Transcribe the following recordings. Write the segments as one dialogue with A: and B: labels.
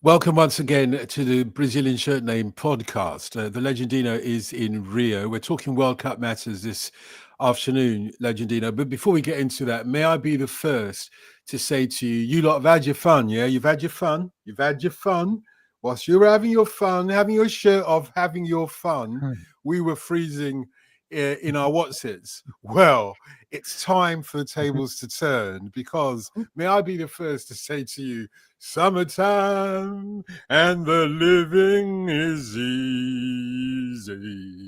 A: Welcome once again to the Brazilian Shirt Name podcast. The Legendino is in Rio. We're talking World Cup matters this afternoon, Legendino. But before we get into that, may I be the first to say to you, you lot have had your fun, yeah? You've had your fun. You've had your fun. Whilst you were having your fun, having your shirt off, having your fun, we were freezing in our whatsits. Well, it's time for the tables to turn because may I be the first to say to you, summertime and the living is easy.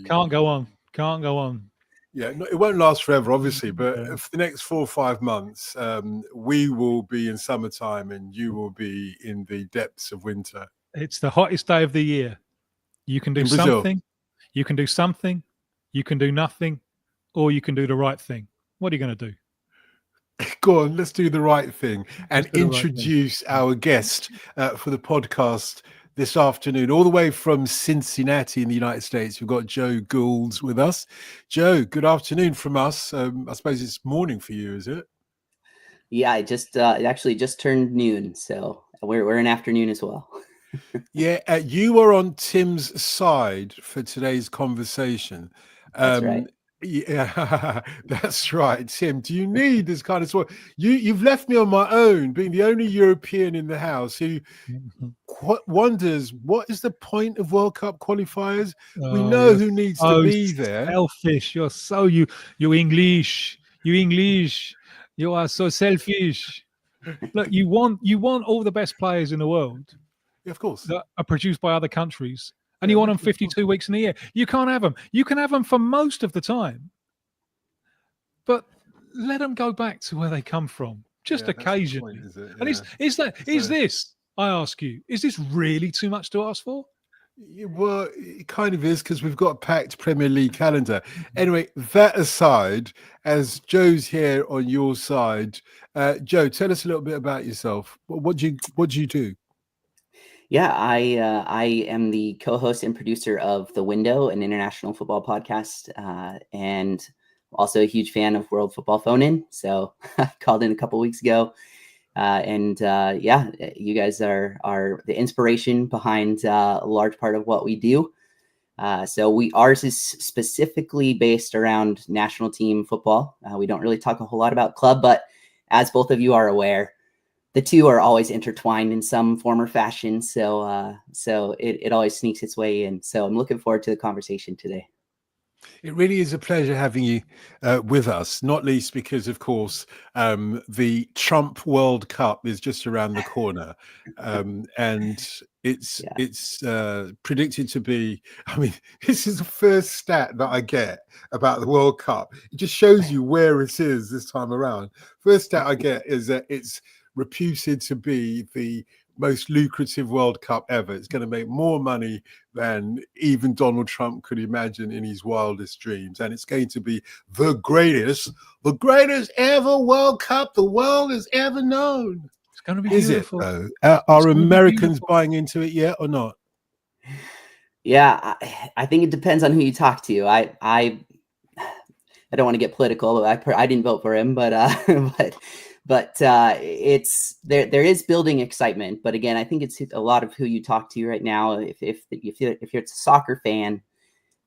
B: Can't go on.
A: Yeah, no, it won't last forever, obviously, but for the next 4 or 5 months, we will be in summertime and you will be in the depths of winter.
B: It's the hottest day of the year. You can do
A: In Brazil.
B: something, you can do something, you can do nothing, or you can do the right thing. What are you going to do?
A: Go on, let's do the right thing and introduce our guest for the podcast this afternoon, all the way from Cincinnati in the United States. We've got Joe Gould with us. Joe, good afternoon from us. I suppose it's morning for you, is it?
C: Yeah, it actually just turned noon, so we're in afternoon as well.
A: Yeah, you are on Tim's side for today's conversation.
C: That's right.
A: Yeah, that's right, Tim. Do you need this kind of support? You've left me on my own, being the only European in the house who wonders what is the point of World Cup qualifiers. We know who needs to be there.
B: Selfish. You're so you English. You are so selfish. Look, you want all the best players in the world.
A: Yeah, of course.
B: That are produced by other countries. And you want them 52 weeks in a year. You can't have them. You can have them for most of the time. But let them go back to where they come from. Just occasionally.
A: Point,
B: and is this, I ask you, is this really too much to ask for?
A: Well, it kind of is because we've got a packed Premier League calendar. Anyway, that aside, as Joe's here on your side, Joe, tell us a little bit about yourself. What do you do?
C: Yeah, I am the co-host and producer of The Window, an international football podcast, and also a huge fan of World Football Phone-In. So I called in a couple weeks ago, and you guys are the inspiration behind a large part of what we do. So ours is specifically based around national team football. We don't really talk a whole lot about club, but as both of you are aware, the two are always intertwined in some form or fashion. So it always sneaks its way in. So I'm looking forward to the conversation today.
A: It really is a pleasure having you with us, not least because, of course, the Trump World Cup is just around the corner. And it's predicted to be, I mean, this is the first stat that I get about the World Cup. It just shows you where it is this time around. First stat I get is that it's reputed to be the most lucrative World Cup ever. It's going to make more money than even Donald Trump could imagine in his wildest dreams. And it's going to be the greatest ever World Cup the world has ever known.
B: It's going to be
A: beautiful.
B: Is it,
A: though? Are Americans buying into it yet or not?
C: Yeah, I think it depends on who you talk to. I don't want to get political. I didn't vote for him, but it's there is building excitement. But again, I think it's a lot of who you talk to right now. If you're a soccer fan,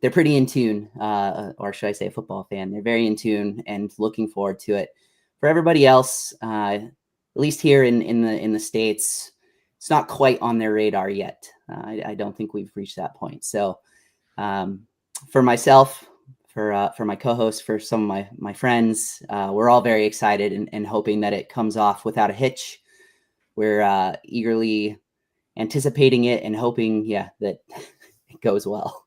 C: they're pretty in tune, or should I say a football fan? They're very in tune and looking forward to it. For everybody else, at least here in the States, it's not quite on their radar yet. I don't think we've reached that point. So for myself, for my co-host, for some of my friends, we're all very excited and hoping that it comes off without a hitch. We're eagerly anticipating it and hoping, that it goes well.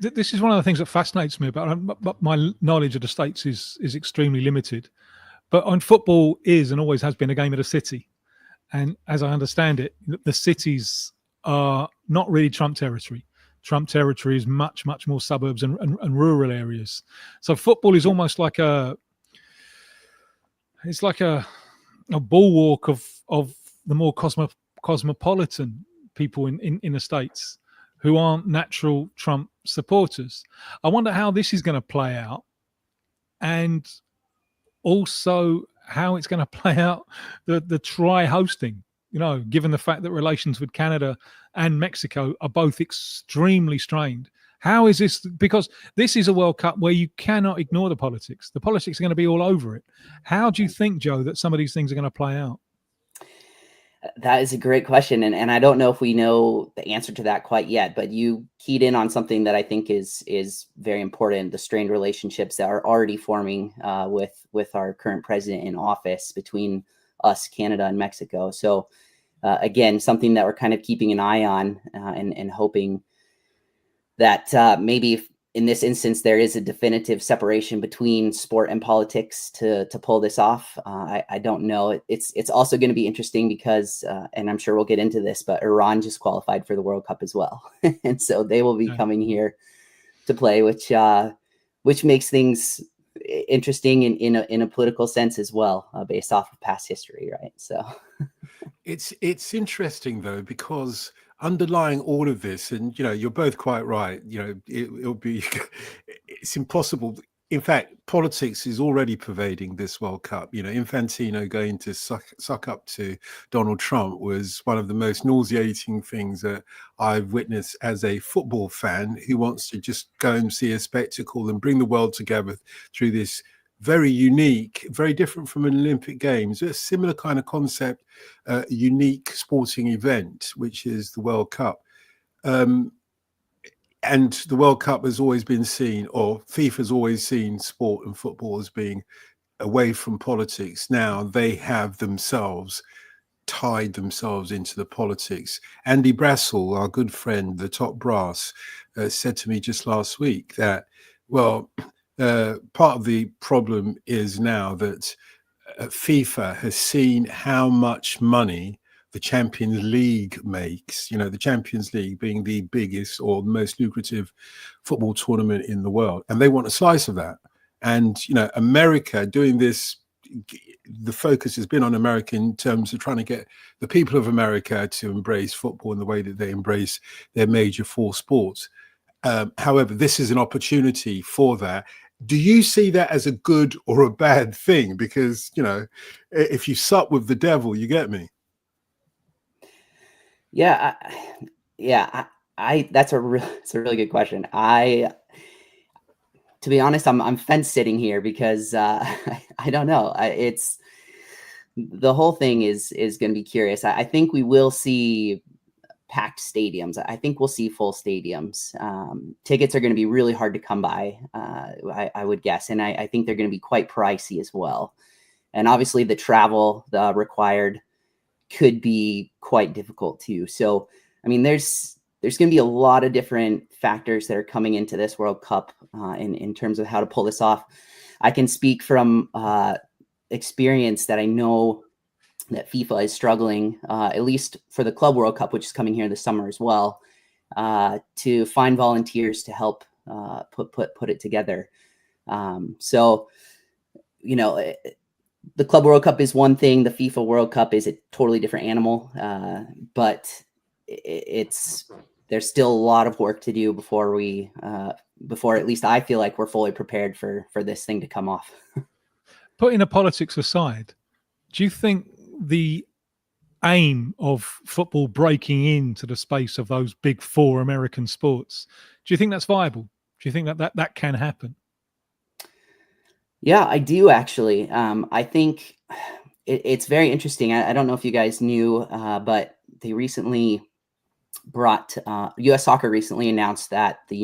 B: This is one of the things that fascinates me about my knowledge of the States is extremely limited. But on football is and always has been a game of the city. And as I understand it, the cities are not really Trump territory. Trump territory is much, much more suburbs and rural areas. So football is almost like a bulwark of the more cosmopolitan people in the States who aren't natural Trump supporters. I wonder how this is going to play out, and also how it's going to play out the try hosting given the fact that relations with Canada and Mexico are both extremely strained. How is this? Because this is a World Cup where you cannot ignore the politics. The politics are going to be all over it. How do you think, Joe, that some of these things are going to play out?
C: That is a great question. And I don't know if we know the answer to that quite yet, but you keyed in on something that I think is very important, the strained relationships that are already forming with our current president in office between us, Canada, and Mexico. So again, something that we're kind of keeping an eye on and hoping that maybe in this instance, there is a definitive separation between sport and politics to pull this off. I don't know. It's also going to be interesting because, and I'm sure we'll get into this, but Iran just qualified for the World Cup as well. And so they will be coming here to play, which makes things interesting in a political sense as well, based off of past history, right? So
A: it's interesting though, because underlying all of this, and you're both quite right, it'll be it's impossible. In fact, politics is already pervading this World Cup. Infantino going to suck up to Donald Trump was one of the most nauseating things that I've witnessed as a football fan who wants to just go and see a spectacle and bring the world together through this very unique, very different from an Olympic Games, a similar kind of concept, unique sporting event, which is the World Cup. And the World Cup has always been seen, or FIFA's always seen sport and football as being away from politics. Now they have themselves tied themselves into the politics. Andy Brassel, our good friend, the top brass, said to me just last week that, well, part of the problem is now that FIFA has seen how much money the Champions League makes, the Champions League being the biggest or most lucrative football tournament in the world. And they want a slice of that. And, America doing this, the focus has been on America in terms of trying to get the people of America to embrace football in the way that they embrace their major four sports. However, this is an opportunity for that. Do you see that as a good or a bad thing? Because, if you sup with the devil, you get me.
C: Yeah. That's a really good question. To be honest, I'm fence sitting here because I don't know. It's the whole thing is going to be curious. I think we will see packed stadiums. I think we'll see full stadiums. Tickets are going to be really hard to come by, I would guess. And I think they're going to be quite pricey as well. And obviously the travel required could be quite difficult too. So, I mean, there's going to be a lot of different factors that are coming into this World Cup in terms of how to pull this off. I can speak from experience that I know that FIFA is struggling, at least for the Club World Cup, which is coming here this summer as well, to find volunteers to help put it together. So, the Club World Cup is one thing. The FIFA World Cup is a totally different animal, but there's still a lot of work to do before at least I feel like we're fully prepared for this thing to come off.
B: Putting the politics aside, do you think the aim of football breaking into the space of those big four American sports, do you think that's viable? Do you think that can happen?
C: Yeah, I do actually. I think it's very interesting. I don't know if you guys knew, but they recently brought U.S. Soccer recently announced that the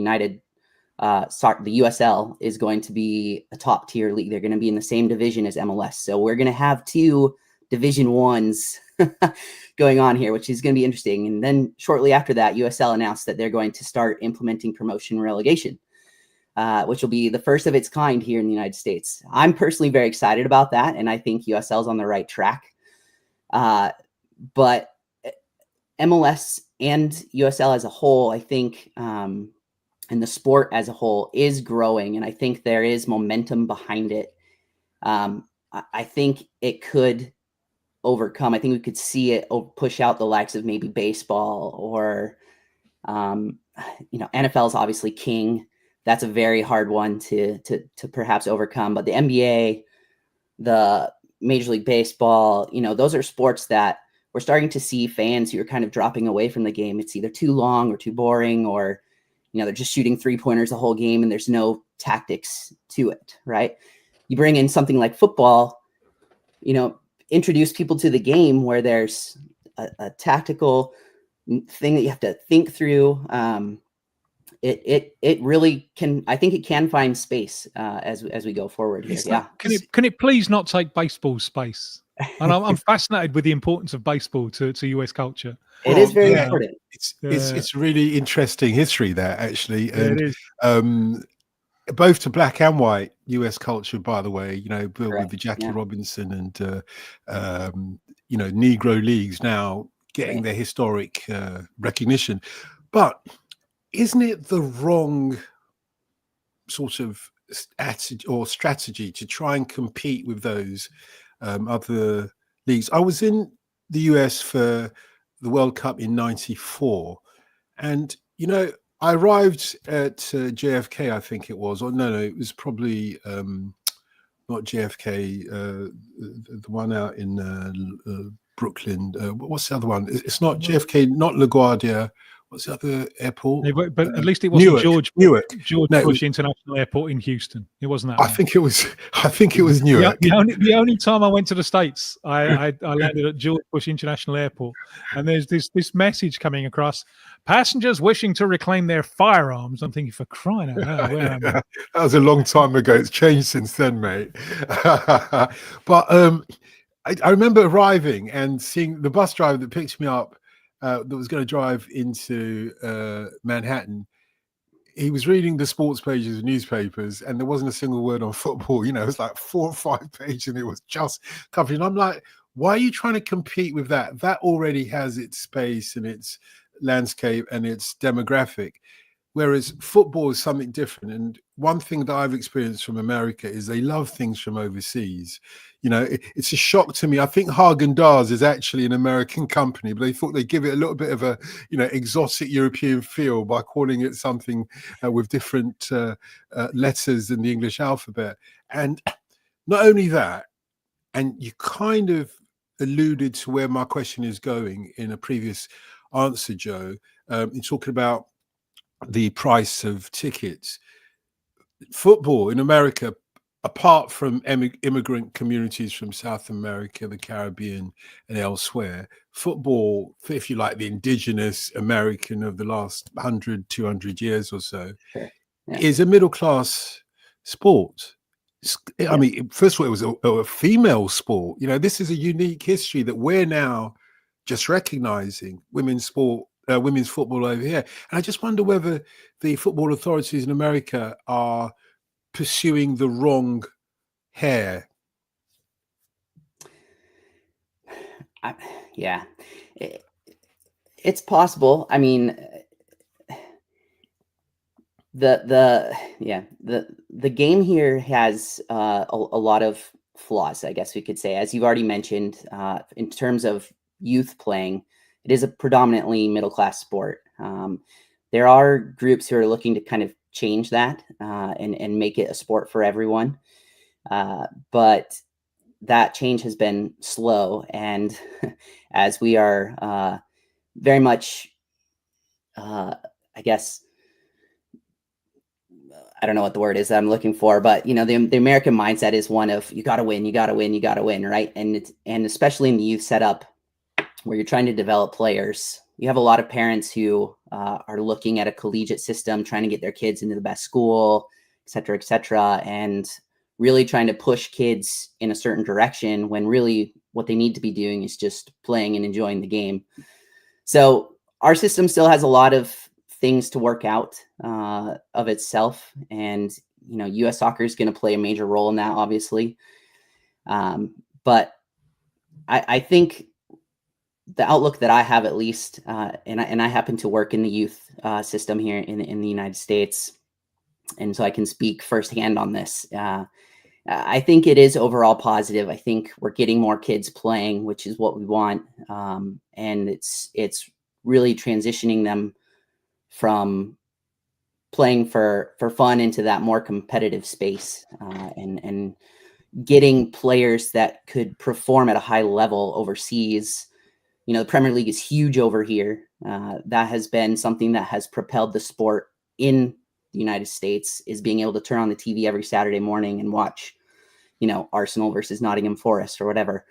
C: USL is going to be a top tier league. They're going to be in the same division as MLS. So we're going to have two Division Ones going on here, which is going to be interesting. And then shortly after that, USL announced that they're going to start implementing promotion relegation, which will be the first of its kind here in the United States. I'm personally very excited about that, and I think USL is on the right track. But MLS and USL as a whole, I think, and the sport as a whole is growing, and I think there is momentum behind it. I think it could overcome. I think we could see it push out the likes of maybe baseball or, NFL is obviously king. That's a very hard one to perhaps overcome. But the NBA, the Major League Baseball, those are sports that we're starting to see fans who are kind of dropping away from the game. It's either too long or too boring, or, you know, they're just shooting 3-pointers the whole game and there's no tactics to it, right? You bring in something like football, you know, introduce people to the game where there's a tactical thing that you have to think through. It really can, I think it can find space as we go forward here. Yeah.
B: Can it please not take baseball's space? And I'm fascinated with the importance of baseball to US culture.
C: It is very important.
A: It's really interesting history there, actually. And
B: it is.
A: Both to black and white US culture, by the way, you know,
C: Correct.
A: with the Jackie Robinson and, you know, Negro leagues now getting their historic recognition. But isn't it the wrong sort of attitude or strategy to try and compete with those other leagues? I was in the US for the World Cup in '94, and, you know, I arrived at JFK, I think it was, or no, it was probably not JFK, the one out in Brooklyn. What's the other one? It's not JFK, not LaGuardia. What's the other airport?
B: Yeah, but at least it wasn't
A: Newark.
B: George Bush International Airport in Houston. It wasn't that.
A: I think it was Newark.
B: The only time I went to the States, I landed at George Bush International Airport, and there's this message coming across: passengers wishing to reclaim their firearms. I'm thinking, for crying out loud, where am I?
A: That was a long time ago. It's changed since then, mate. But I remember arriving and seeing the bus driver that picked me up, that was going to drive into Manhattan. He was reading the sports pages of newspapers, and there wasn't a single word on football. You know, it was like 4 or 5 pages, and it was just covering. I'm like, why are you trying to compete with that? That already has its space and its landscape and its demographic. Whereas football is something different. And one thing that I've experienced from America is they love things from overseas. You know, it's a shock to me. I think Haagen-Dazs is actually an American company, but they thought they'd give it a little bit of a, you know, exotic European feel by calling it something with different letters in the English alphabet. And not only that, and you kind of alluded to where my question is going in a previous answer, Joe, in talking about the price of tickets. Football in America, apart from immigrant communities from South America, the Caribbean, and elsewhere, football, if you like, the indigenous American of the last 100, 200 years or so, is a middle-class sport. I mean, first of all, it was a female sport. You know, this is a unique history that we're now just recognizing women's football over here. And I just wonder whether the football authorities in America are pursuing the wrong hare.
C: Yeah, it's possible. I mean, the game here has a lot of flaws, I guess we could say, as you've already mentioned, in terms of youth playing. It is a predominantly middle-class sport. There are groups who are looking to kind of change that and make it a sport for everyone. But that change has been slow. And as we are very much, I guess, I don't know what the word is that I'm looking for, but, you know, the American mindset is one of, you got to win, you got to win, you got to win, right? And especially in the youth setup, where you're trying to develop players, you have a lot of parents who are looking at a collegiate system, trying to get their kids into the best school, et cetera, and really trying to push kids in a certain direction when really what they need to be doing is just playing and enjoying the game. So our system still has a lot of things to work out of itself. And, you know, US soccer is going to play a major role in that, obviously. But I think the outlook that I have, at least, and I happen to work in the youth system here in the United States, and so I can speak firsthand on this. I think it is overall positive. I think we're getting more kids playing, which is what we want, and it's really transitioning them from playing for fun into that more competitive space, and getting players that could perform at a high level overseas, the Premier League is huge over here. That has been something that has propelled the sport in the United States, is being able to turn on the TV every Saturday morning and watch, Arsenal versus Nottingham Forest or whatever.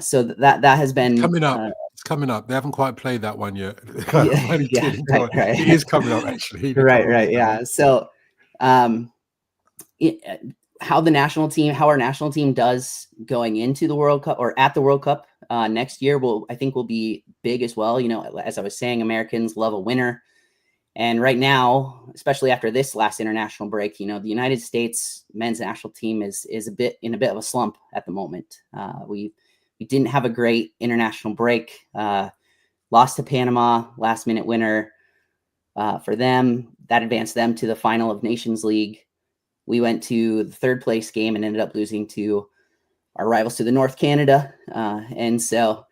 C: So that has been
A: coming up. It's coming up. They haven't quite played that one yet.
C: Yeah, right.
A: It is coming up, actually.
C: Right. Yeah. So, how our national team does going into the World Cup or at the World Cup next year I think will be big as well. As I was saying, Americans love a winner. And right now, especially after this last international break, the United States men's national team is in a bit of a slump at the moment. We didn't have a great international break. Lost to Panama, last minute winner for them. That advanced them to the final of Nations League. We went to the third place game and ended up losing to our rivals to the North, Canada. And so,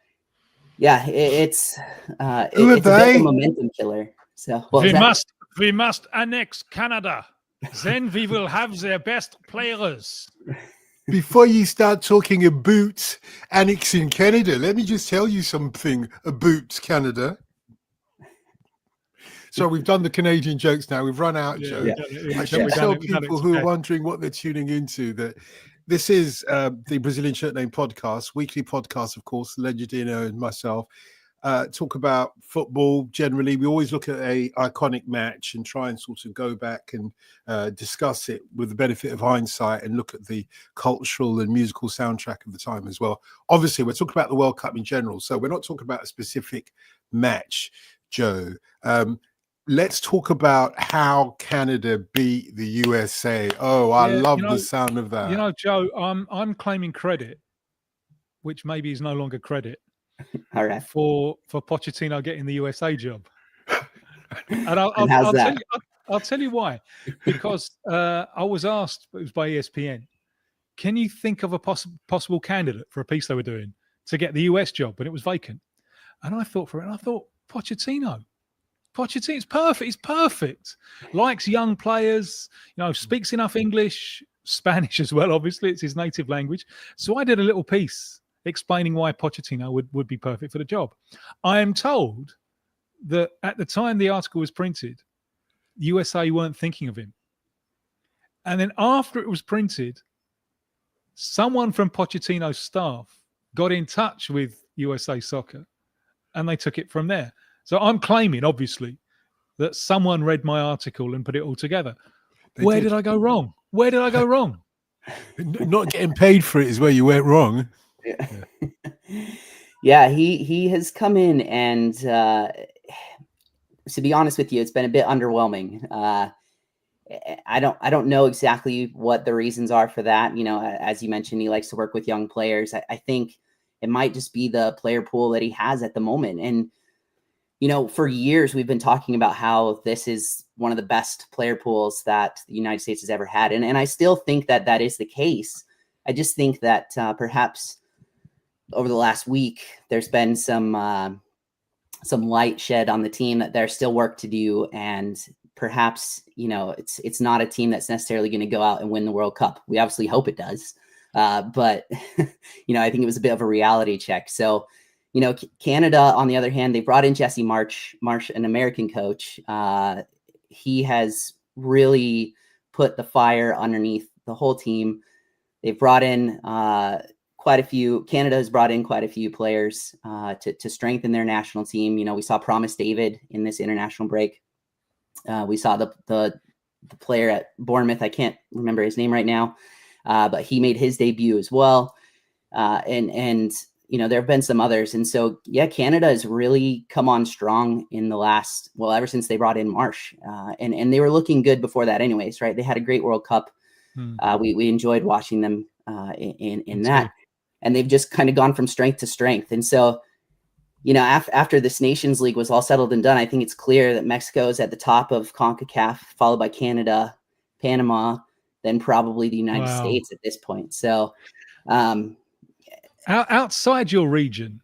C: yeah, it's a bit of a momentum killer. So
B: we must annex Canada. Then we will have their best players.
A: Before you start talking about annexing Canada, let me just tell you something about Canada. So we've done the Canadian jokes now. We've run out, Joe. I should tell people who are wondering what they're tuning into that this is the Brazilian Shirt Name podcast, weekly podcast, of course, Legendino and myself. Talk about football generally. We always look at a iconic match and try and sort of go back and discuss it with the benefit of hindsight and look at the cultural and musical soundtrack of the time as well. Obviously, we're talking about the World Cup in general, so we're not talking about a specific match, Joe. Let's talk about how Canada beat the USA. Oh, I love the sound of that.
B: Joe, I'm claiming credit, which maybe is no longer credit.
C: All right.
B: For Pochettino getting the USA job, and I'll tell you why. Because I was asked, it was by ESPN, can you think of a possible candidate for a piece they were doing to get the US job, and it was vacant. And I thought Pochettino. Pochettino's perfect. He's perfect. Likes young players. Speaks enough English, Spanish as well. Obviously, it's his native language. So I did a little piece explaining why Pochettino would be perfect for the job. I am told that at the time the article was printed, USA weren't thinking of him. And then after it was printed, someone from Pochettino's staff got in touch with USA Soccer and they took it from there. So I'm claiming, obviously, that someone read my article and put it all together. Where did I go wrong?
A: Not getting paid for it is where you went wrong.
C: Yeah, he has come in and to be honest with you, it's been a bit underwhelming. I don't know exactly what the reasons are for that. As you mentioned, he likes to work with young players. I think it might just be the player pool that he has at the moment. And for years we've been talking about how this is one of the best player pools that the United States has ever had, and I still think that is the case. I just think that perhaps over the last week, there's been some light shed on the team, that there's still work to do. And perhaps, it's not a team that's necessarily going to go out and win the World Cup. We obviously hope it does. But, I think it was a bit of a reality check. So, Canada, on the other hand, they brought in Jesse Marsh, an American coach. He has really put the fire underneath the whole team. They've brought in Canada has brought in quite a few players to strengthen their national team. We saw Promise David in this international break. We saw the player at Bournemouth. I can't remember his name right now, but he made his debut as well. And there have been some others. And so, Canada has really come on strong in the ever since they brought in Marsh. And they were looking good before that anyways, right? They had a great World Cup. We enjoyed watching them in that. And they've just kind of gone from strength to strength. And so, after this Nations League was all settled and done, I think it's clear that Mexico is at the top of CONCACAF, followed by Canada, Panama, then probably the United States at this point. So,
B: outside your region.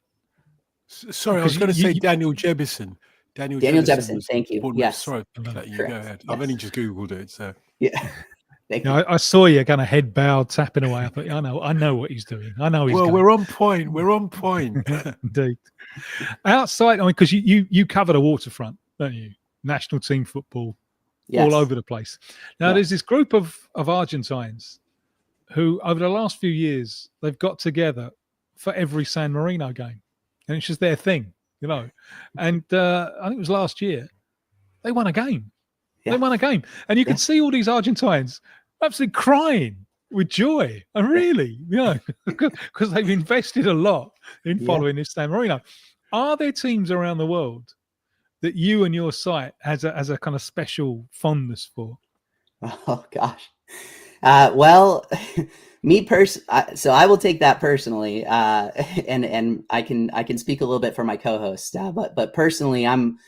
A: Sorry, I was going to say Daniel Jebison. Daniel
C: Jebison, thank you.
A: Bournemouth.
C: Yes.
A: Sorry, you go ahead. Yes. I've only just Googled it. So
C: yeah. Thank
B: You
C: you.
B: know, I saw you kind of head bowed, tapping away. I thought, I know what he's doing. I know he's
A: Well,
B: going.
A: we're on point. We're on point.
B: Indeed. Outside, I mean, because you cover the waterfront, don't you? National team football, all
C: Yes.
B: over the place. Now,
C: Yeah.
B: there's this group of Argentines who, over the last few years, they've got together for every San Marino game, and it's just their thing, you know. And I think it was last year they won a game.
C: Yeah.
B: They won a game, and you could see all these Argentines absolutely crying with joy, and really, you know, because they've invested a lot in following this San Marino. Are there teams around the world that you and your site has a kind of special fondness for?
C: Oh gosh. Well, so I will take that personally, and I can speak a little bit for my co-host, but personally, I'm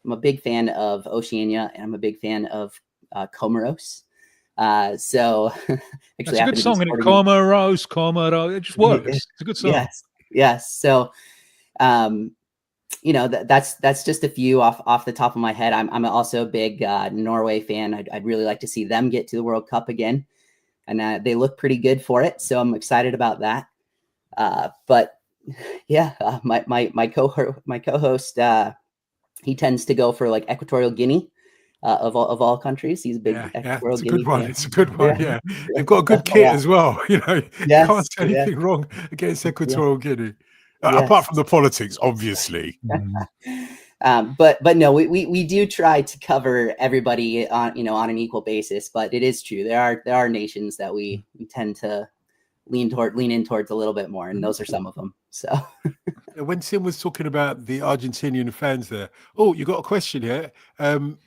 C: a big fan of Oceania, and I'm a big fan of Comoros. So actually,
B: It's a good song, and it Comoros, it just works. It's a good song.
C: Yes. So, you know, that's just a few off the top of my head. I'm also a big Norway fan. I'd really like to see them get to the World Cup again, and they look pretty good for it. So I'm excited about that. But yeah, my co-host, he tends to go for like Equatorial Guinea. Of all countries, he's a big Equatorial
A: it's a
C: Guinea
A: good one.
C: fan.
A: It's a good one. Yeah, they've got a good kit as well. You know, can't say anything wrong against Equatorial Guinea, apart from the politics, obviously.
C: But no, we do try to cover everybody on an equal basis. But it is true, there are nations that we tend to lean in towards a little bit more, and those are some of them. So
A: when Tim was talking about the Argentinian fans there, oh, you got a question here,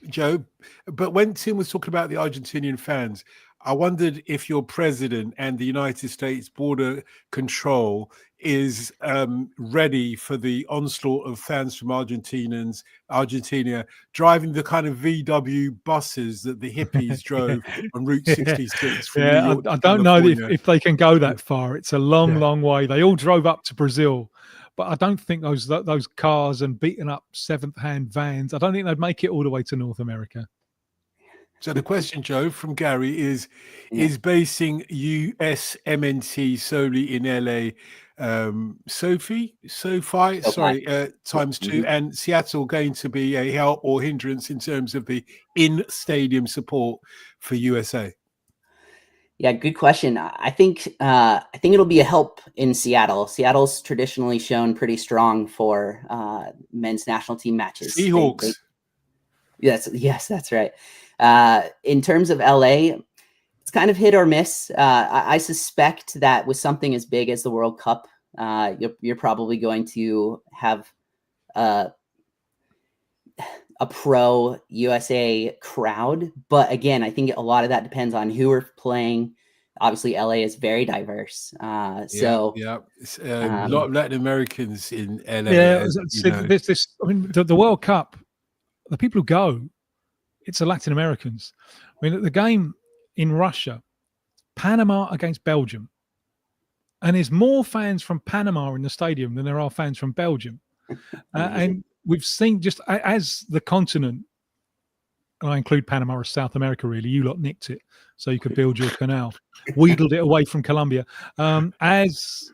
A: Joe. But when Tim was talking about the Argentinian fans, I wondered if your president and the United States Border Control is ready for the onslaught of fans from Argentina driving the kind of VW buses that the hippies drove on Route 66 from New York to
B: I don't know if they can go that
A: Yeah.
B: far. It's a long way. They all drove up to Brazil, but I don't think those cars and beaten up seventh-hand vans, I don't think they'd make it all the way to North America.
A: So the question, Joe, from Gary is basing USMNT solely in LA, SoFi, times two, and Seattle going to be a help or hindrance in terms of the in-stadium support for USA?
C: Yeah, good question. I think it'll be a help in Seattle. Seattle's traditionally shown pretty strong for men's national team matches.
A: Seahawks.
C: Yes, that's right. In terms of LA, it's kind of hit or miss. I suspect that with something as big as the World Cup, you're probably going to have a pro USA crowd. But again, I think a lot of that depends on who we're playing. Obviously, LA is very diverse. A
A: lot of Latin Americans in LA.
B: Yeah, I mean, the World Cup, the people who go, it's the Latin Americans. I mean, the game in Russia, Panama against Belgium, and there's more fans from Panama in the stadium than there are fans from Belgium. And we've seen, just as the continent, and I include Panama as South America, really, you lot nicked it so you could build your canal, wheedled it away from Colombia. As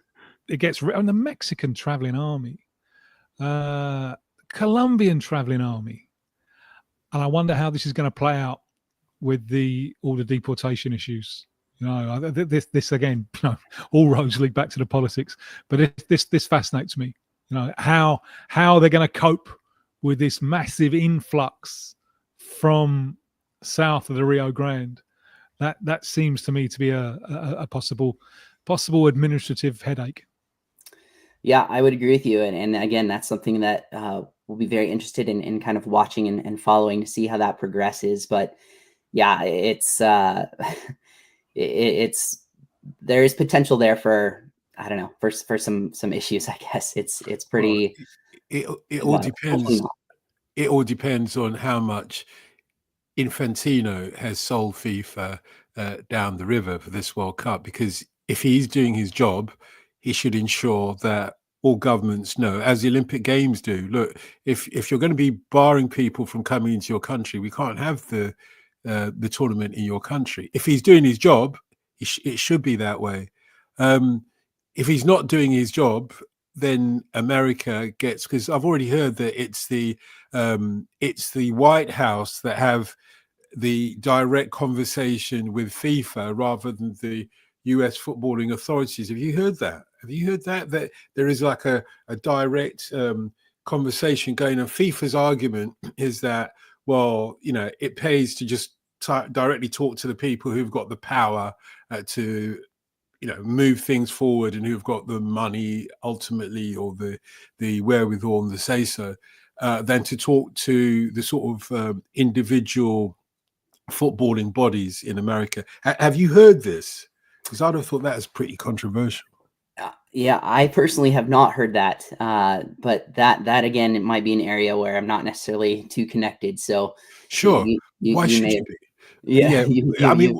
B: it gets, the Mexican traveling army, Colombian traveling army, and I wonder how this is going to play out with all the deportation issues. You know, this again, you know, all roads lead back to the politics. But this fascinates me. You know, how they're going to cope with this massive influx from south of the Rio Grande. That seems to me to be a possible administrative headache.
C: Yeah, I would agree with you. And again, that's something that we'll be very interested in kind of watching and following to see how that progresses. But yeah, it's there is potential there for, I don't know, for some issues, I guess. It's pretty.
A: Well, it all depends. It all depends on how much Infantino has sold FIFA down the river for this World Cup, because if he's doing his job, he should ensure that all governments know, as the Olympic Games do, look, if you're going to be barring people from coming into your country, we can't have the the tournament in your country. If he's doing his job, it should be that way. If he's not doing his job, then America gets, because I've already heard that it's the White House that have the direct conversation with FIFA rather than the US footballing authorities. Have you heard that? That there is like a direct conversation going on? FIFA's argument is that, well, it pays to just directly talk to the people who've got the power to move things forward and who've got the money ultimately, or the wherewithal and the say so, than to talk to the sort of individual footballing bodies in America. Have you heard this? Because I'd have thought that is pretty controversial.
C: Yeah, I personally have not heard that, but that again, it might be an area where I'm not necessarily too connected. So
A: sure, why should you be?
C: Yeah,
A: I mean,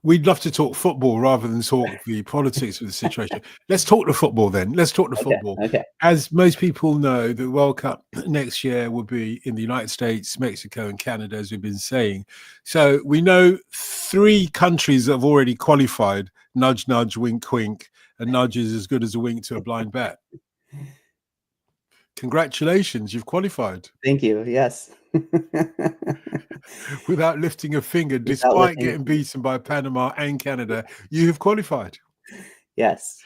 A: we'd love to talk football rather than talk the politics of the situation. Let's talk the football then. Let's talk the football.
C: Okay.
A: As most people know, the World Cup next year will be in the United States, Mexico, and Canada, as we've been saying. So we know 3 countries that have already qualified. Nudge, nudge, wink, wink. A nudge is as good as a wink to a blind bat. Congratulations, you've qualified.
C: Thank you. Yes.
A: Without lifting a finger, despite getting beaten by Panama and Canada, you have qualified.
C: Yes.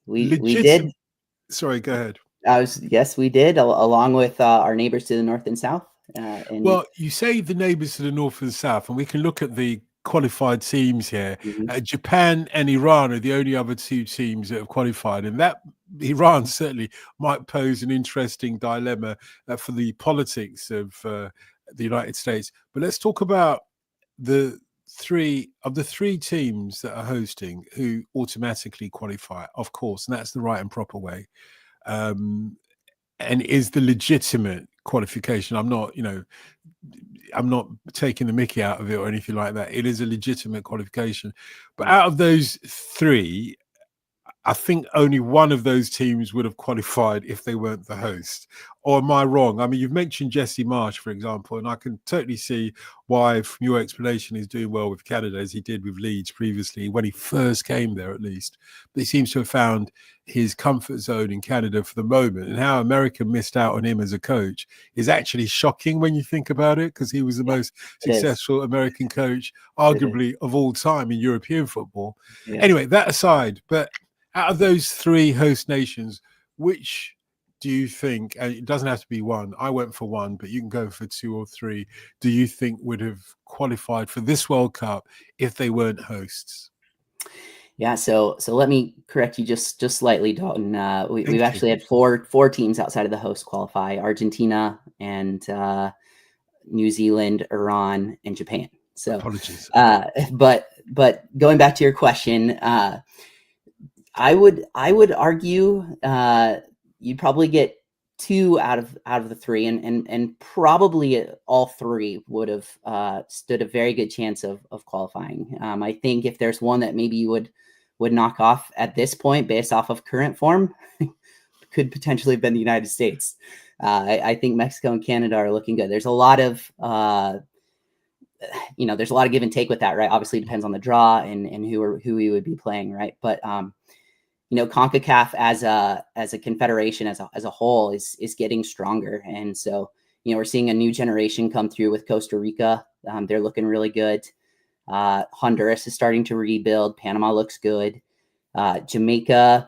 C: We did.
A: Sorry, go ahead.
C: Yes, we did, along with our neighbors to the north and south.
A: Well, you say the neighbors to the north and south, and we can look at the qualified teams here. Japan and Iran are the only other 2 teams that have qualified, and that Iran certainly might pose an interesting dilemma for the politics of the United States. But let's talk about the 3 teams that are hosting who automatically qualify, of course, and that's the right and proper way, and is the legitimate qualification. I'm not taking the mickey out of it or anything like that. It is a legitimate qualification. But out of those 3, I think only one of those teams would have qualified if they weren't the host. Or am I wrong? I mean, you've mentioned Jesse Marsch, for example, and I can totally see why, from your explanation, he's doing well with Canada, as he did with Leeds previously, when he first came there at least. But he seems to have found his comfort zone in Canada for the moment. And how America missed out on him as a coach is actually shocking when you think about it, because he was the most successful American coach, arguably, of all time in European football. Anyway, that aside, but out of those 3 host nations, which do you think, and it doesn't have to be one, I went for 1, but you can go for 2 or 3, do you think would have qualified for this World Cup if they weren't hosts?
C: Yeah, so let me correct you just slightly, Dalton. We've actually had four teams outside of the host qualify: Argentina and New Zealand, Iran, and Japan. So
A: apologies.
C: But going back to your question, I would argue you'd probably get 2 out of the 3, and probably all 3 would have stood a very good chance of qualifying. I think if there's one that maybe you would knock off at this point based off of current form, could potentially have been the United States. I think Mexico and Canada are looking good. There's a lot of there's a lot of give and take with that, right? Obviously, it depends on the draw and who we would be playing, right? But CONCACAF as a confederation as a whole is getting stronger, and so we're seeing a new generation come through with Costa Rica. They're looking really good. Honduras is starting to rebuild. Panama looks good. Jamaica's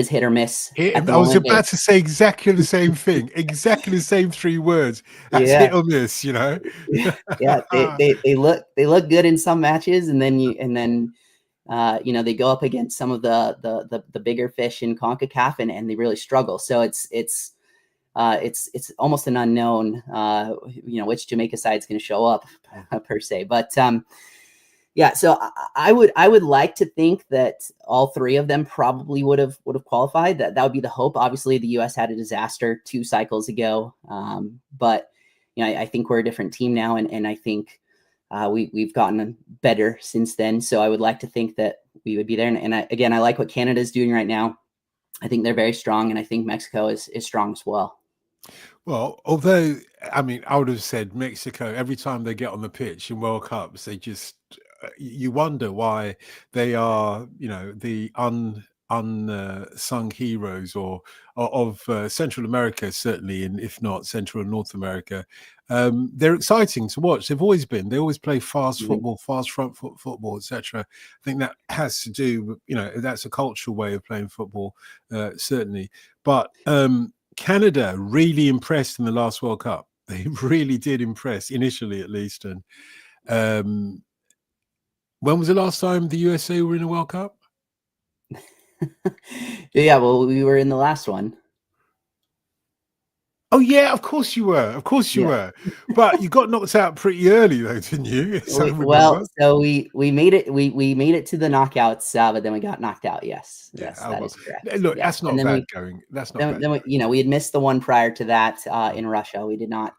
C: hit or miss.
A: I was about to say exactly the same thing. Exactly the same 3 words. That's hit or miss, Yeah,
C: they look good in some matches, and then they go up against some of the bigger fish in CONCACAF, and they really struggle. So it's almost an unknown, which Jamaica side is going to show up per se. But so I would like to think that all 3 of them probably would have qualified. That would be the hope. Obviously, the U.S. had a disaster 2 cycles ago, but I think we're a different team now, and I think we've gotten better since then. So I would like to think that we would be there. And I like what Canada is doing right now. I think they're very strong, and I think Mexico is strong as well.
A: Well, although I mean, I would have said Mexico every time they get on the pitch in World Cups. They just you wonder why they are, the unsung heroes or of Central America, certainly, and if not Central and North America. They're exciting to watch. They've always been. They always play fast football, fast front foot football, etc. I think that has to do with, that's a cultural way of playing football, certainly. But Canada really impressed in the last World Cup. They really did impress, initially at least. And when was the last time the USA were in a World Cup?
C: Yeah, well, we were in the last one.
A: Oh yeah, of course you were. Of course you were. But you got knocked out pretty early, though, didn't you?
C: Well, so we made it. We made it to the knockouts, but then we got knocked out. Yes, yes, that is correct.
A: Look, that's not bad going. That's not bad.
C: Then we had missed the one prior to that in Russia. We did not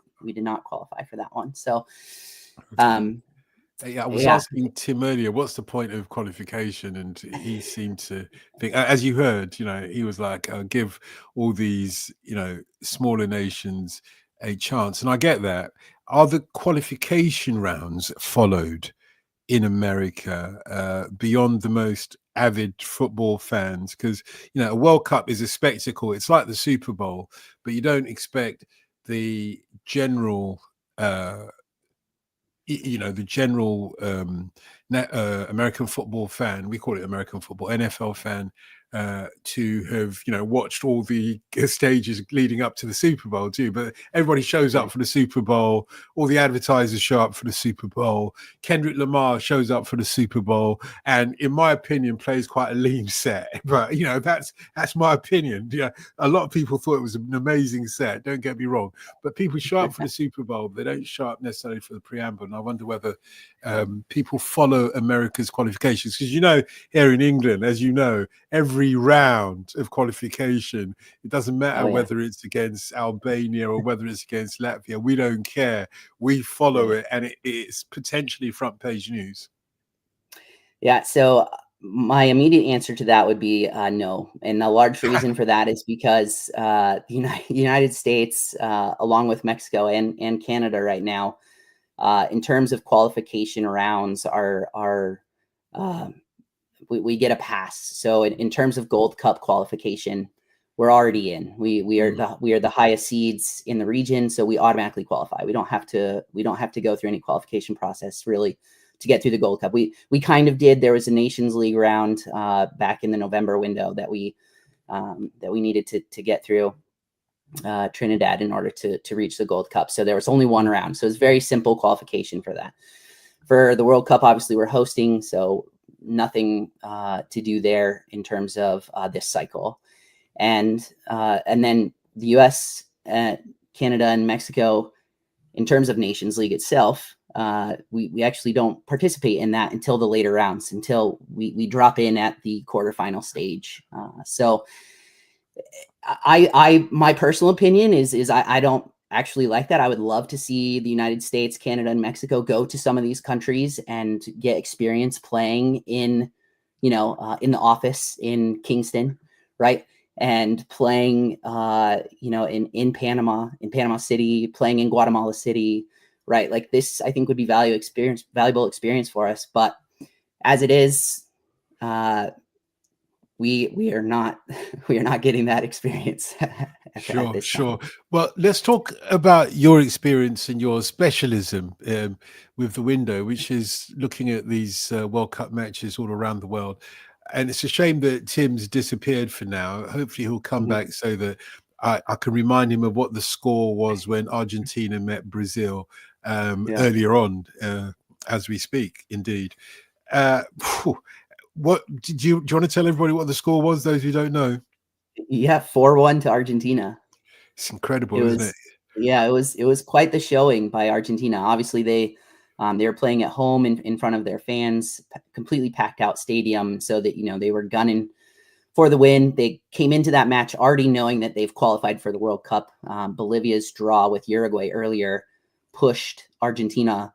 C: qualify for that one. So,
A: I was asking Tim earlier, what's the point of qualification? And he seemed to think, as you heard, he was like, give all these, smaller nations a chance. And I get that. Are the qualification rounds followed in America beyond the most avid football fans? Because, a World Cup is a spectacle. It's like the Super Bowl, but you don't expect the general the general American football fan, we call it American football, NFL fan, to have, watched all the stages leading up to the Super Bowl too. But everybody shows up for the Super Bowl. All the advertisers show up for the Super Bowl. Kendrick Lamar shows up for the Super Bowl, and in my opinion, plays quite a lean set. But that's my opinion. A lot of people thought it was an amazing set. Don't get me wrong, but people show up for the Super Bowl. They don't show up necessarily for the preamble. And I wonder whether people follow America's qualifications, because here in England, as you know, every round of qualification, it doesn't matter whether it's against Albania or whether it's against Latvia, we don't care. We follow it, and it's potentially front page news.
C: Yeah, so my immediate answer to that would be no, and the large reason for that is because the United States, along with Mexico and Canada right now, in terms of qualification rounds, we get a pass. So in terms of Gold Cup qualification, we're already in. We are the highest seeds in the region, so we automatically qualify. We don't have to go through any qualification process really to get through the Gold Cup. We kind of did. There was a Nations League round back in the November window that we needed to get through Trinidad in order to reach the Gold Cup. So there was only one round. So it's very simple qualification for that. For the World Cup, obviously we're hosting, so nothing to do there in terms of this cycle. And then the US, Canada, and Mexico, in terms of Nations League itself, we actually don't participate in that until the later rounds, until we drop in at the quarterfinal stage. So my personal opinion is I don't actually like that. I would love to see the United States, Canada, and Mexico go to some of these countries and get experience playing in the office in Kingston, right? And playing, in Panama City, playing in Guatemala City, right? Like this, I think would be valuable experience for us. But as it is, we are not getting that experience.
A: Sure. Well, let's talk about your experience and your specialism with the window, which is looking at these World Cup matches all around the world. And it's a shame that Tim's disappeared for now. Hopefully he'll come back so that I can remind him of what the score was when Argentina met Brazil earlier on, as we speak, indeed. What do you want to tell everybody what the score was, those who don't know?
C: Yeah, 4-1 to Argentina.
A: It's incredible, isn't it?
C: Yeah, it was quite the showing by Argentina. Obviously, they were playing at home in front of their fans, completely packed out stadium, so that they were gunning for the win. They came into that match already knowing that they've qualified for the World Cup. Bolivia's draw with Uruguay earlier pushed Argentina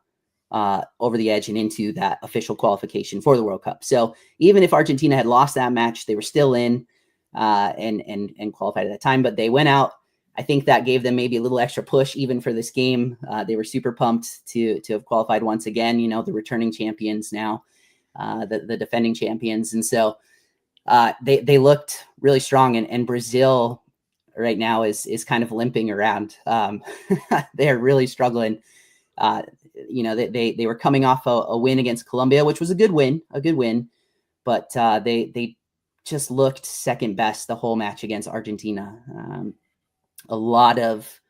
C: over the edge and into that official qualification for the World Cup. So even if Argentina had lost that match, they were still in and qualified at that time. But they went out. I think that gave them maybe a little extra push even for this game. They were super pumped to have qualified once again, the returning champions now, the defending champions. And so they looked really strong, and Brazil right now is kind of limping around. They're really struggling. They were coming off a win against Colombia, which was a good win, but they just looked second best the whole match against Argentina. A lot of,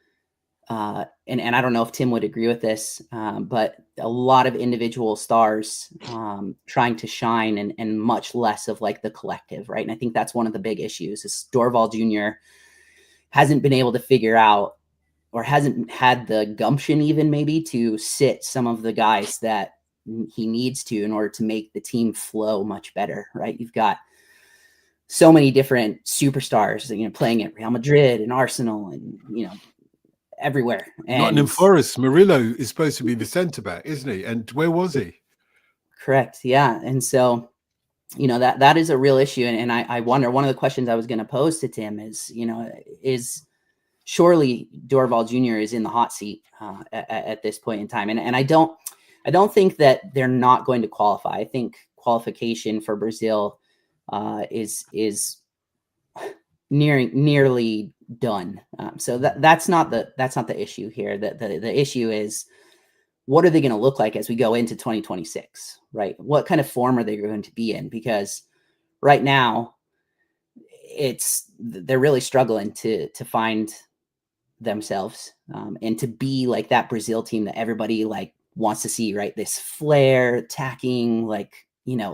C: and I don't know if Tim would agree with this, but a lot of individual stars trying to shine and much less of like the collective, right? And I think that's one of the big issues is Dorval Jr. hasn't been able to figure out, or hasn't had the gumption even maybe to sit some of the guys that he needs to in order to make the team flow much better, right? You've got so many different superstars, playing at Real Madrid and Arsenal and, everywhere. And
A: Nottingham Forest, Murillo is supposed to be the centre back, isn't he? And where was he?
C: Correct. Yeah. And so, that is a real issue. And I wonder, one of the questions I was going to pose to Tim is, is surely Dorval Jr. is in the hot seat at this point in time. And I don't think that they're not going to qualify. I think qualification for Brazil is nearly done. So that's not the issue here. The issue is, what are they going to look like as we go into 2026, right? What kind of form are they going to be in? Because right now they're really struggling to find themselves and to be like that Brazil team that everybody like wants to see, right? This flair, attacking, like,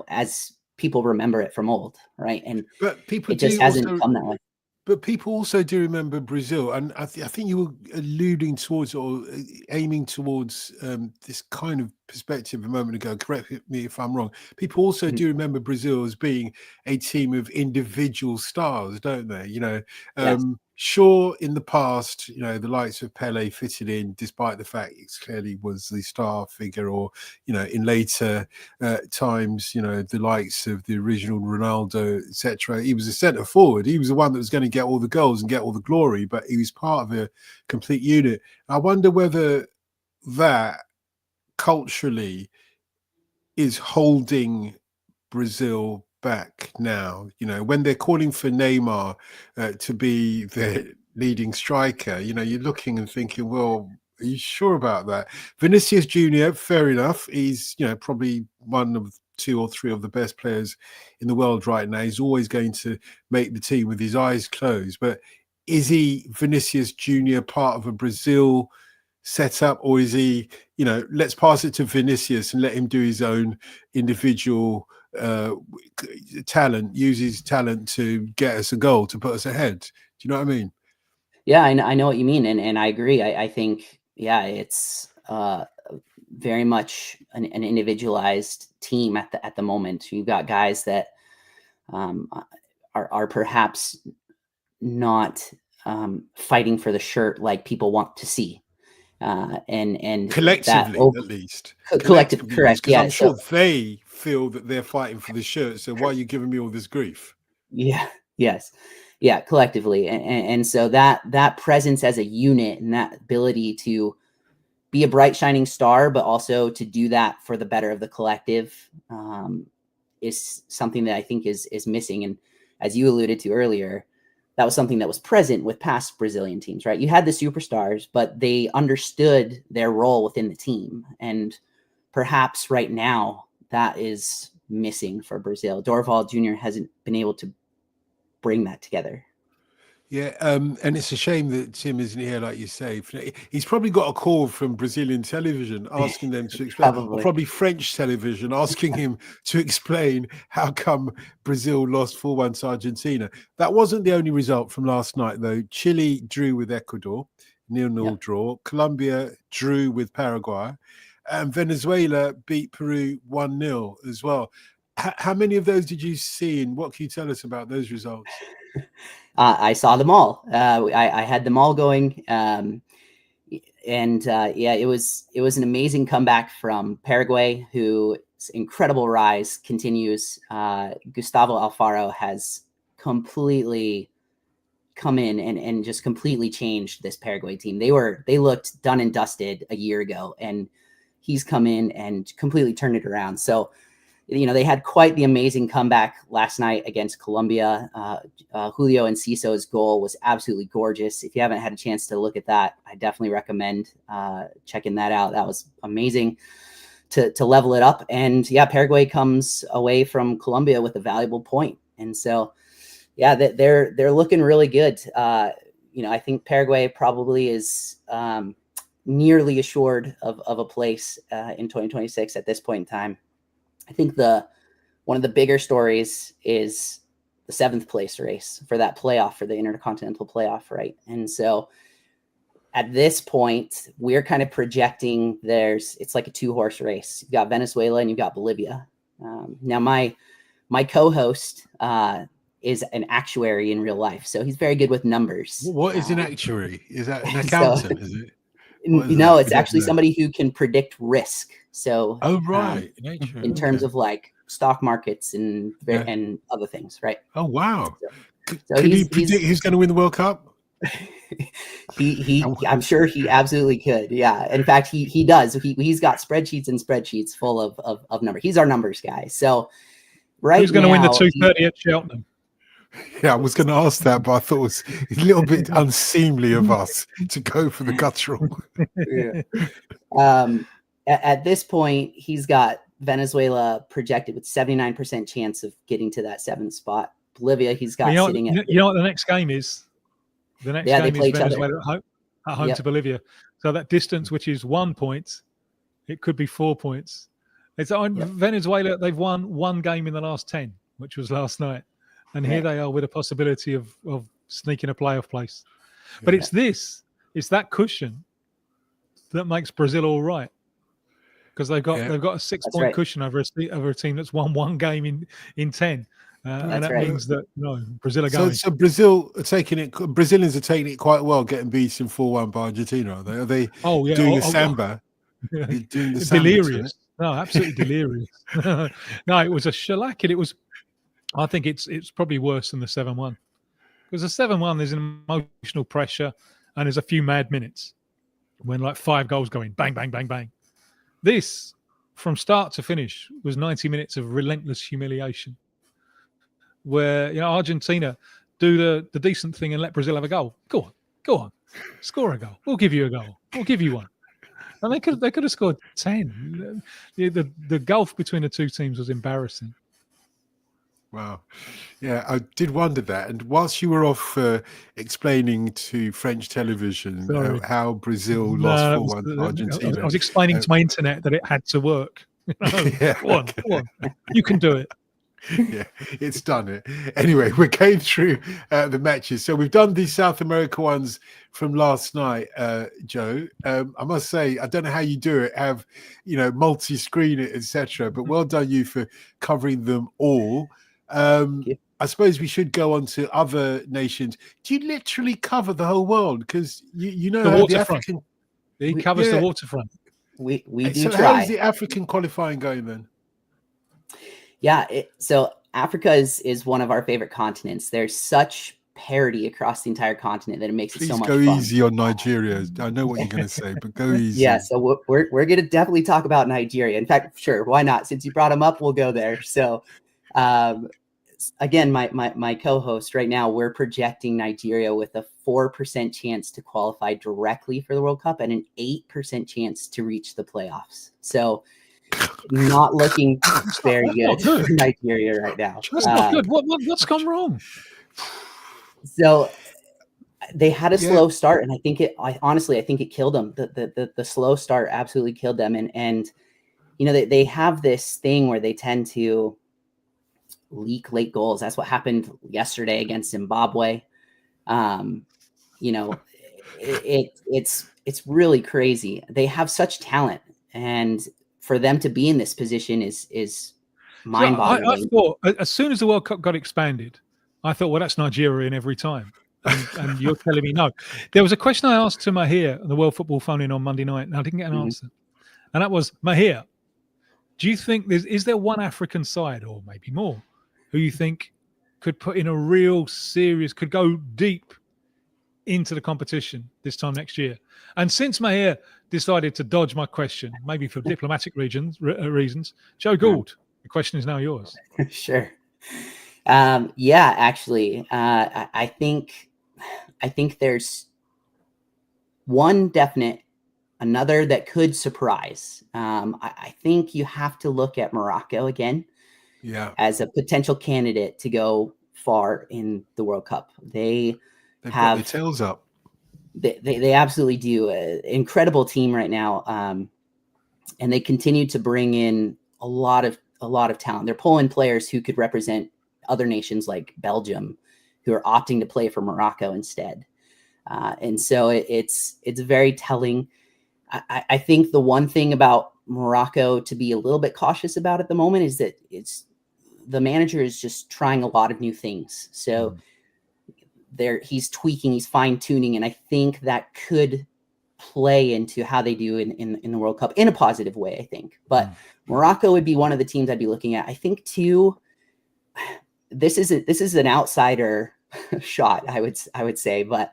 C: as people remember it from old, right? And
A: but people
C: it just hasn't come that way.
A: But people also do remember Brazil, and I think you were alluding towards or aiming towards this kind of perspective a moment ago. Correct me if I'm wrong. People also do remember Brazil as being a team of individual stars, don't they?
C: Yes.
A: Sure, in the past, the likes of Pele fitted in, despite the fact it clearly was the star figure, or, in later times, the likes of the original Ronaldo, etc. He was a centre forward. He was the one that was going to get all the goals and get all the glory, but he was part of a complete unit. I wonder whether that culturally is holding Brazil back now, when they're calling for Neymar to be their leading striker. You're looking and thinking, well, are you sure about that? Vinicius Jr., fair enough, he's probably one of 2 or 3 of the best players in the world right now. He's always going to make the team with his eyes closed, but is he, Vinicius Jr., part of a Brazil set up, or is he, let's pass it to Vinicius and let him do his own individual talent, use his talent to get us a goal, to put us ahead? Do you know what I mean?
C: Yeah, I know what you mean, and I agree. I think, it's very much an individualized team at the moment. You've got guys that are perhaps not fighting for the shirt like people want to see. And
A: collectively,
C: that,
A: at least
C: collective, correct?
A: because
C: Yeah,
A: I'm sure they feel that they're fighting for the shirt. So why are you giving me all this grief?
C: Yeah. Yes. Yeah. Collectively, and so that presence as a unit and that ability to be a bright shining star, but also to do that for the better of the collective, is something that I think is missing. And as you alluded to earlier, that was something that was present with past Brazilian teams, right? You had the superstars, but they understood their role within the team. And perhaps right now that is missing for Brazil. Dorval Jr. hasn't been able to bring that together.
A: Yeah, and it's a shame that Tim isn't here, like you say. He's probably got a call from Brazilian television asking them to explain, or probably French television asking him to explain how come Brazil lost 4-1 to Argentina. That wasn't the only result from last night, though. Chile drew with Ecuador, 0-0 draw. Colombia drew with Paraguay. And Venezuela beat Peru 1-0 as well. How many of those did you see, and what can you tell us about those results?
C: I saw them all. I had them all going. It was an amazing comeback from Paraguay, whose incredible rise continues. Gustavo Alfaro has completely come in and just completely changed this Paraguay team. They looked done and dusted a year ago, and he's come in and completely turned it around. So, they had quite the amazing comeback last night against Colombia. Julio Enciso's goal was absolutely gorgeous. If you haven't had a chance to look at that, I definitely recommend checking that out. That was amazing to level it up. And yeah, Paraguay comes away from Colombia with a valuable point. And so, yeah, they're looking really good. I think Paraguay probably is nearly assured of a place in 2026 at this point in time. I think one of the bigger stories is the 7th place race for that playoff, for the Intercontinental playoff, right? And so at this point, we're kind of projecting it's like a 2-horse race. You've got Venezuela and you've got Bolivia. Now, my co-host is an actuary in real life, so he's very good with numbers.
A: What is an actuary? Is that an accountant? Is it?
C: No, it's actually somebody who can predict risk. So,
A: right,
C: in terms of like stock markets and other things, right?
A: Oh wow!
C: So
A: Can you predict who's going to win the World Cup?
C: I'm sure he absolutely could. Yeah, in fact, he does. He's got spreadsheets and spreadsheets full of numbers. He's our numbers guy. So,
B: who's going to win the 230 at Cheltenham?
A: Yeah, I was going to ask that, but I thought it was a little bit unseemly of us to go for the guttural.
C: Yeah. At this point, he's got Venezuela projected with 79% chance of getting to that 7th spot. Bolivia, he's got sitting at.
B: You know what the next game is? The next game is Venezuela at home to Bolivia. So that distance, which is 1 point, it could be 4 points. It's on Venezuela. They've won one game in the last 10, which was last night. And here they are with a possibility of sneaking a playoff place. But it's that cushion that makes Brazil all right. Because they've got a 6-point cushion over a team that's won one game in 10. And that means that Brazil are going.
A: So Brazilians are taking it quite well, getting beaten 4-1 by Argentina, are they? Are they doing a samba? Doing the
B: delirious. No, absolutely delirious. No, it was a shellacking. I think it's probably worse than the 7-1. Because the 7-1, there's an emotional pressure and there's a few mad minutes when like 5 goals going bang, bang, bang, bang. This, from start to finish, was 90 minutes of relentless humiliation where, Argentina do the decent thing and let Brazil have a goal. Go on. Score a goal. We'll give you a goal. We'll give you one. And they could have scored 10. The gulf between the two teams was embarrassing.
A: Wow. Yeah, I did wonder that. And whilst you were off explaining to French television how Brazil lost 4-1 to Argentina.
B: I was explaining to my internet that it had to work. Go on. You can do it.
A: Yeah, it's done it. Anyway, we're going through the matches. So we've done these South America ones from last night, Joe. I must say, I don't know how you do it, have, multi-screen it, etc. But well done you for covering them all. I suppose we should go on to other nations. Do you literally cover the whole world? Because you know
B: the
A: how
B: waterfront. He covers the waterfront.
C: We do
A: so
C: try.
A: How is the African qualifying going then?
C: Yeah, so Africa is one of our favorite continents. There's such parity across the entire continent that it makes it so much fun.
A: Please go easy on Nigeria. I know what you're going to say, but go easy.
C: Yeah, so we're going to definitely talk about Nigeria. In fact, sure, why not? Since you brought them up, we'll go there. So, again, my co-host right now, we're projecting Nigeria with a 4% chance to qualify directly for the World Cup and an 8% chance to reach the playoffs. So, not looking very good for Nigeria right now.
B: That's not good. What's gone wrong?
C: So they had a slow start, and I think it killed them. The slow start absolutely killed them. And they have this thing where they tend to leak late goals. That's what happened yesterday against Zimbabwe. It's really crazy. They have such talent, and for them to be in this position is mind-boggling.
B: I thought as soon as the World Cup got expanded, I thought, well, that's Nigeria in every time. And you're telling me no. There was a question I asked to Mahir on the World Football phone-in on Monday night, and I didn't get an answer. And that was, Mahir, do you think is there one African side, or maybe more, who you think could put in a real serious, could go deep into the competition this time next year? And since Maher decided to dodge my question, maybe for diplomatic reasons, Joe Gould, the question is now yours.
C: Sure. Yeah, actually, I think there's one definite, another that could surprise. I think you have to look at Morocco again, as a potential candidate to go far in the World Cup. They've got
A: their tails up.
C: They absolutely do. An incredible team right now, and they continue to bring in a lot of talent. They're pulling players who could represent other nations like Belgium, who are opting to play for Morocco instead. And so it's very telling. I think the one thing about Morocco to be a little bit cautious about at the moment is that the manager is just trying a lot of new things. So he's tweaking, he's fine tuning, and I think that could play into how they do in the World Cup in a positive way, I think. But Morocco would be one of the teams I'd be looking at. I think too, this is an outsider shot, I would say, but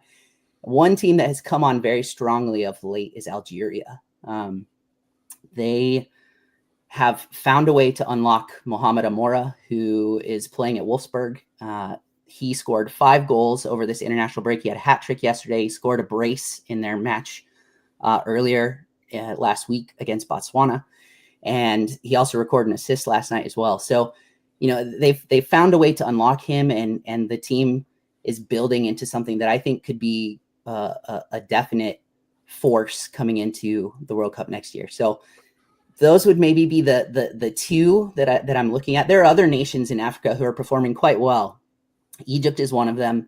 C: one team that has come on very strongly of late is Algeria. They have found a way to unlock Mohamed Amoura, who is playing at Wolfsburg. He scored 5 goals over this international break. He had a hat trick yesterday. He scored a brace in their match earlier last week against Botswana. And he also recorded an assist last night as well. So, they've found a way to unlock him, and the team is building into something that I think could be a definite force coming into the World Cup next year. So those would maybe be the two that I'm looking at. There are other nations in Africa who are performing quite well. Egypt is one of them.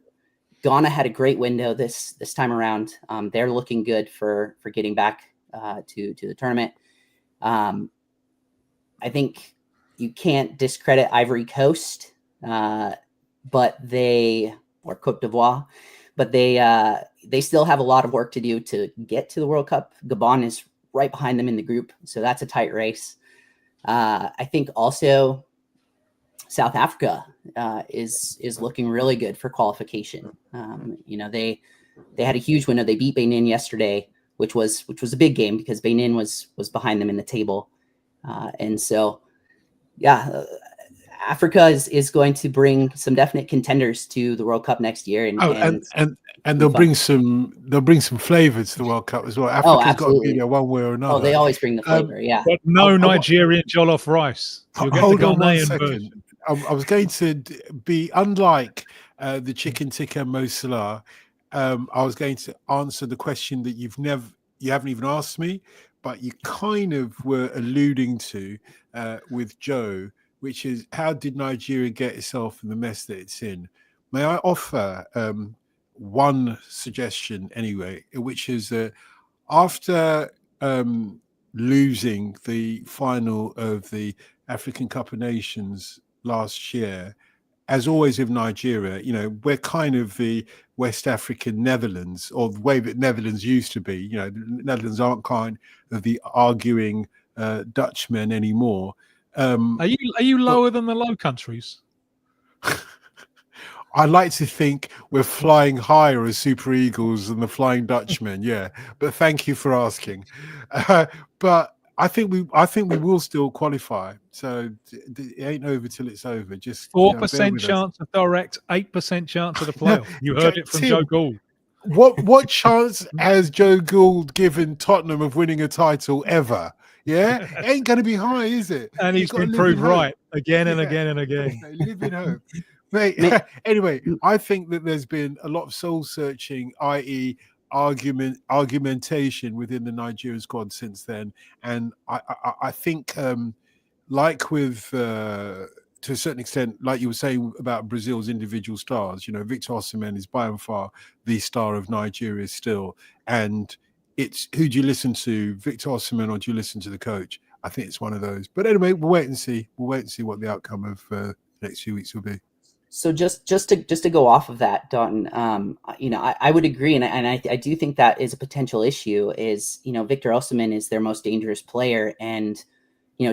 C: Ghana had a great window this time around. They're looking good for getting back to the tournament. I think you can't discredit Ivory Coast, or Cote d'Ivoire, but they still have a lot of work to do to get to the World Cup. Gabon is right behind them in the group, so that's a tight race. I think also South Africa is looking really good for qualification. They had a huge winner. They beat Benin yesterday, which was a big game because Benin was behind them in the table, and so Africa is going to bring some definite contenders to the World Cup next year,
A: and they'll bring some flavor to the World Cup as well. Africa's got to be there one way or another.
C: Oh, they always bring the flavor,
B: But no Nigerian jollof rice.
A: Hold on 1 second. I was going to be unlike the chicken tikka Mosala. I was going to answer the question that you haven't even asked me, but you kind of were alluding to with Joe, which is how did Nigeria get itself in the mess that it's in? May I offer one suggestion anyway, which is that after losing the final of the African Cup of Nations last year, as always with Nigeria, we're kind of the West African Netherlands, or the way that Netherlands used to be. The Netherlands aren't kind of the arguing Dutchmen anymore.
B: Are you lower than the Low Countries?
A: I like to think we're flying higher as Super Eagles than the Flying Dutchmen, yeah. But thank you for asking. But I think we will still qualify. So it ain't over till it's over. Just
B: 4% chance of direct, 8% chance of the playoff. You heard it from
A: Tim,
B: Joe Gould.
A: What chance has Joe Gould given Tottenham of winning a title ever? Yeah, it ain't going to be high, is it?
B: And he's been proved right again and again and again.
A: Live in hope. Mate, anyway, I think that there's been a lot of soul searching, i.e. argumentation within the Nigerian squad since then. And I think like with, to a certain extent, like you were saying about Brazil's individual stars, Victor Osimhen is by and far the star of Nigeria still. And it's who do you listen to, Victor Osimhen, or do you listen to the coach? I think it's one of those. But anyway, we'll wait and see. We'll wait and see what the outcome of the next few weeks will be.
C: So just to go off of that, Dotun, I would agree, and I do think that is a potential issue. Is Victor Osimhen is their most dangerous player, and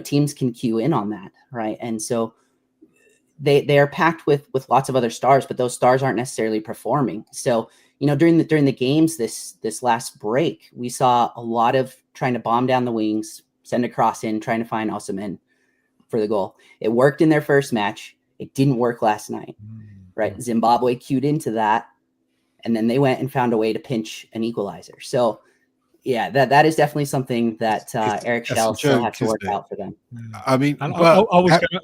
C: teams can cue in on that, right? And so they are packed with lots of other stars, but those stars aren't necessarily performing. So, during the games this last break, we saw a lot of trying to bomb down the wings, send a cross in, trying to find Osimhen for the goal. It worked in their first match. It didn't work last night, right? Zimbabwe cued into that, and then they went and found a way to pinch an equalizer. So, yeah, that is definitely something that Eric Schell still has to work out for them.
A: I mean,
B: and I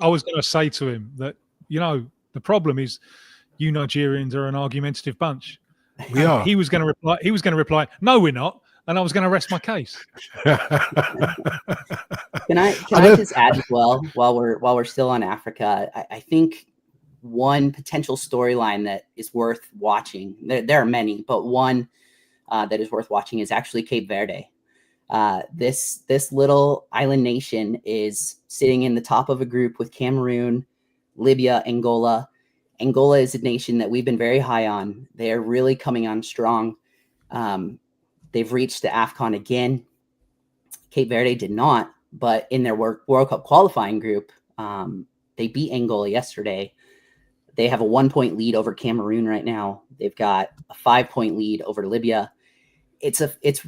B: was going to say to him that, the problem is you Nigerians are an argumentative bunch.
A: We are.
B: He was going to reply, no, we're not. And I was going to rest my case.
C: Can I just add as well, while we're still on Africa, I think one potential storyline that is worth watching, there are many, but one that is worth watching is actually Cape Verde. This little island nation is sitting in the top of a group with Cameroon, Libya, Angola. Angola is a nation that we've been very high on. They are really coming on strong. They've reached the AFCON again. Cape Verde did not, but in their World Cup qualifying group, they beat Angola yesterday. They have a 1-point lead over Cameroon right now. They've got a 5-point lead over Libya. It's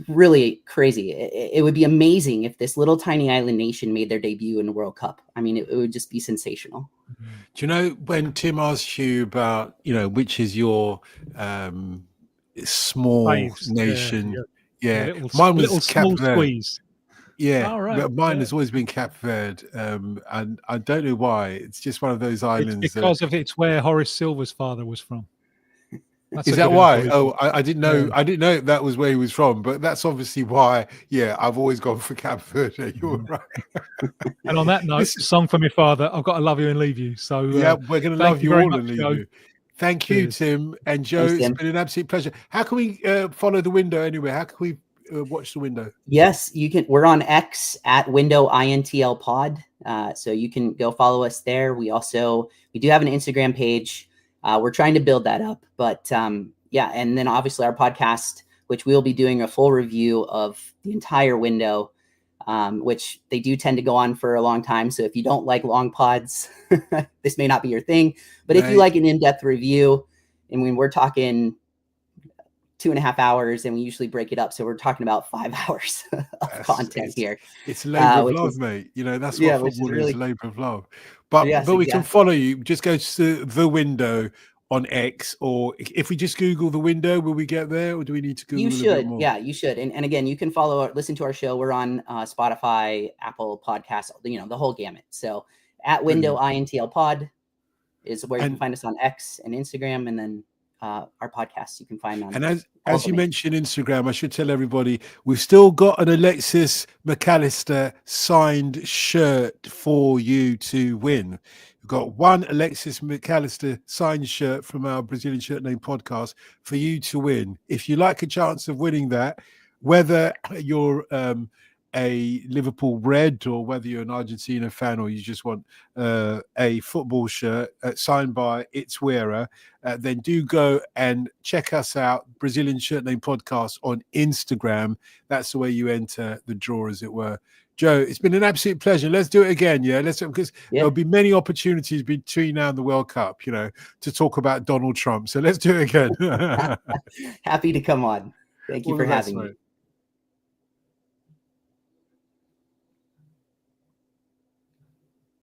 C: really crazy. It would be amazing if this little tiny island nation made their debut in the World Cup. I mean, it would just be sensational.
A: Do you know, when Tim asked you about, which is your small nation? Yeah. Mine was Cape Verde. Yeah, right. Mine has always been Cape Verde, and I don't know why. It's just one of those islands.
B: It's because it's where Horace Silver's father was from.
A: Is that why? Oh, I didn't know. Yeah. I didn't know that was where he was from, but that's obviously why. Yeah, I've always gone for Cape Verde. You're right.
B: And on that note, song from your father, I've got to love you and leave you. So
A: yeah, we're going to love you all and leave you. Thank you, Tim and Joe. Thanks, Tim. It's been an absolute pleasure. How can we follow the window anyway? How can we watch the window?
C: Yes, you can. We're on X at Window INTL Pod, so you can go follow us there. We do have an Instagram page. We're trying to build that up, but yeah, and then obviously our podcast, which we'll be doing a full review of the entire window, which they do tend to go on for a long time. So if you don't like long pods, this may not be your thing. But if you like an in-depth review, and when we're talking 2.5 hours, and we usually break it up, so we're talking about 5 hours of content here.
A: It's labor of love, mate. That's what football is, labor of love. But we can follow you. Just go to the window on X, or if we just Google the window, will we get there, or do we need to Google?
C: You should, you should. And again, you can listen to our show. We're on Spotify, Apple Podcasts, the whole gamut. So at Window INTL Pod is where you can find us on X and Instagram, and then our podcasts you can find on.
A: And as you mentioned Instagram, I should tell everybody we've still got an Alexis McAllister signed shirt for you to win. We've got one Alexis McAllister signed shirt from our Brazilian Shirt Name podcast for you to win. If you like a chance of winning that, whether you're a Liverpool Red, or whether you're an Argentina fan, or you just want a football shirt signed by its wearer, then do go and check us out, Brazilian Shirt Name Podcast on Instagram. That's the way you enter the draw, as it were. Joe, it's been an absolute pleasure. Let's do it again, because there'll be many opportunities between now and the World Cup, to talk about Donald Trump. So let's do it again.
C: Happy to come on. Thank you for having me.